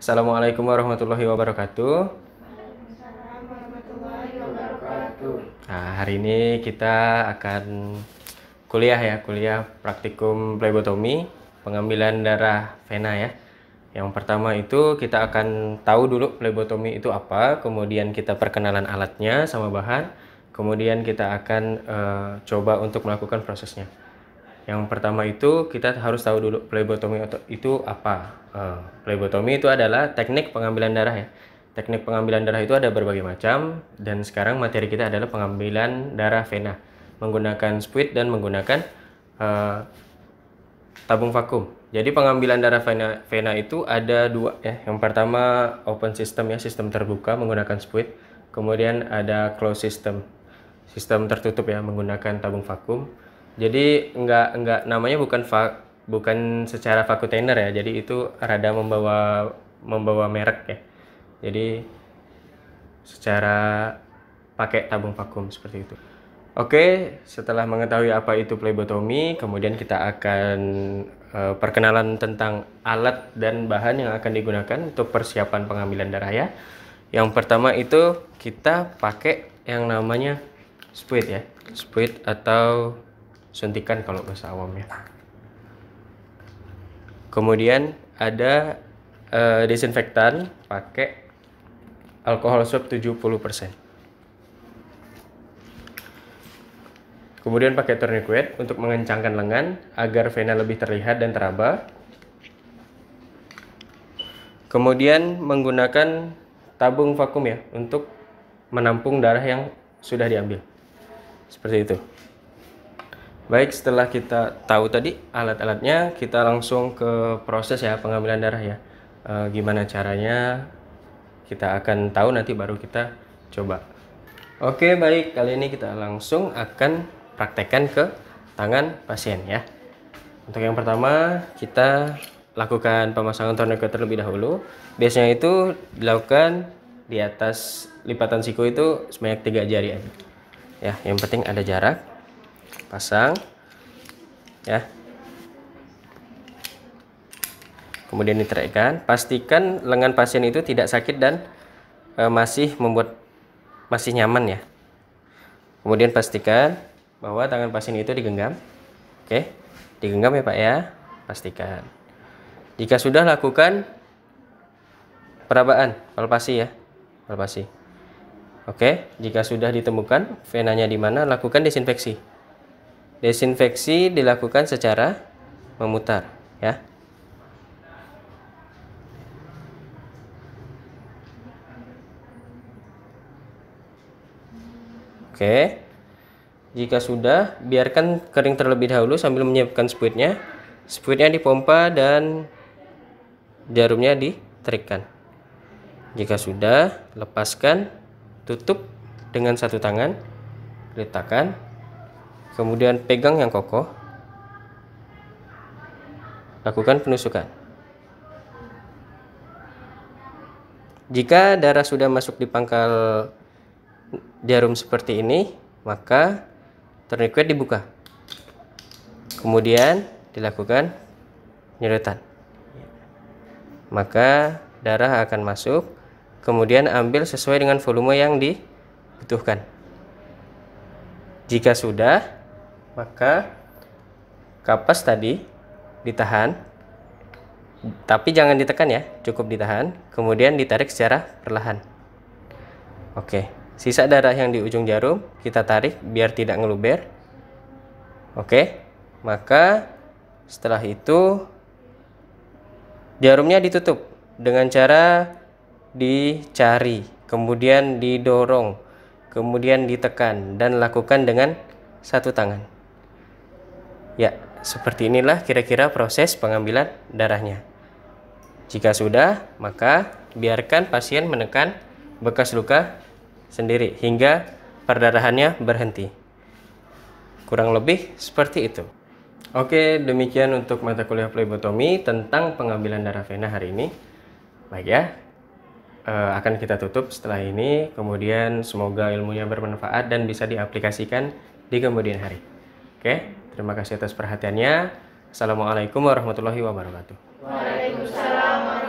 Assalamualaikum warahmatullahi wabarakatuh. Waalaikumsalam warahmatullahi wabarakatuh. Nah, hari ini kita akan kuliah praktikum plebotomi, pengambilan darah vena ya. Yang pertama itu kita akan tahu dulu plebotomi itu apa, kemudian kita perkenalan alatnya sama bahan, kemudian kita akan coba untuk melakukan prosesnya. Yang pertama itu kita harus tahu dulu plebotomi itu apa. Plebotomi itu adalah teknik pengambilan darah ya. Teknik pengambilan darah itu ada berbagai macam, dan sekarang materi kita adalah pengambilan darah vena menggunakan spuit dan menggunakan tabung vakum. Jadi pengambilan darah vena itu ada dua ya. Yang pertama open system ya, sistem terbuka menggunakan spuit. Kemudian ada closed system, sistem tertutup ya, menggunakan tabung vakum. Jadi enggak namanya bukan secara vakutener ya. Jadi itu rada membawa merek ya. Jadi secara pakai tabung vakum seperti itu. Oke, setelah mengetahui apa itu plebotomi, kemudian kita akan perkenalan tentang alat dan bahan yang akan digunakan untuk persiapan pengambilan darah ya. Yang pertama itu kita pakai yang namanya spuit ya. Spuit atau suntikan kalau bahasa awamnya. Kemudian ada desinfektan pakai alkohol swab 70%. Kemudian pakai tourniquet untuk mengencangkan lengan agar vena lebih terlihat dan teraba. Kemudian menggunakan tabung vakum ya untuk menampung darah yang sudah diambil. Seperti itu. Baik, setelah kita tahu tadi alat-alatnya, kita langsung ke proses ya, pengambilan darah ya. Gimana caranya kita akan tahu, nanti baru kita coba. Oke, baik, kali ini kita langsung akan praktekkan ke tangan pasien ya. Untuk yang pertama kita lakukan pemasangan tourniquet terlebih dahulu. Biasanya itu dilakukan di atas lipatan siku itu sebanyak 3 jari aja. Ya, yang penting ada jarak. Pasang ya, kemudian diteriakkan. Pastikan lengan pasien itu tidak sakit dan masih nyaman ya. Kemudian pastikan bahwa tangan pasien itu digenggam. Oke, digenggam ya Pak ya, pastikan. Jika sudah, lakukan perabaan, palpasi ya, palpasi. Oke, jika sudah ditemukan venanya di mana, lakukan desinfeksi. Desinfeksi dilakukan secara memutar ya. Oke. Jika sudah, biarkan kering terlebih dahulu sambil menyiapkan spuitnya. Spuitnya dipompa dan jarumnya diterikkan. Jika sudah, lepaskan, tutup dengan satu tangan, letakkan. Kemudian pegang yang kokoh, lakukan penusukan. Jika darah sudah masuk di pangkal jarum seperti ini, maka tourniquet dibuka. Kemudian dilakukan penyedotan. Maka darah akan masuk, kemudian ambil sesuai dengan volume yang dibutuhkan. Jika sudah, maka kapas tadi ditahan, tapi jangan ditekan ya, cukup ditahan, kemudian ditarik secara perlahan. Oke, sisa darah yang di ujung jarum kita tarik biar tidak ngeluber. Oke, maka setelah itu jarumnya ditutup dengan cara dicari, kemudian didorong, kemudian ditekan, dan lakukan dengan satu tangan. Ya, seperti inilah kira-kira proses pengambilan darahnya. Jika sudah, maka biarkan pasien menekan bekas luka sendiri hingga perdarahannya berhenti. Kurang lebih seperti itu. Oke, demikian untuk mata kuliah plebotomi tentang pengambilan darah vena hari ini. Baik ya, akan kita tutup setelah ini. Kemudian semoga ilmunya bermanfaat dan bisa diaplikasikan di kemudian hari. Oke, terima kasih atas perhatiannya. Assalamualaikum warahmatullahi wabarakatuh. Waalaikumsalam.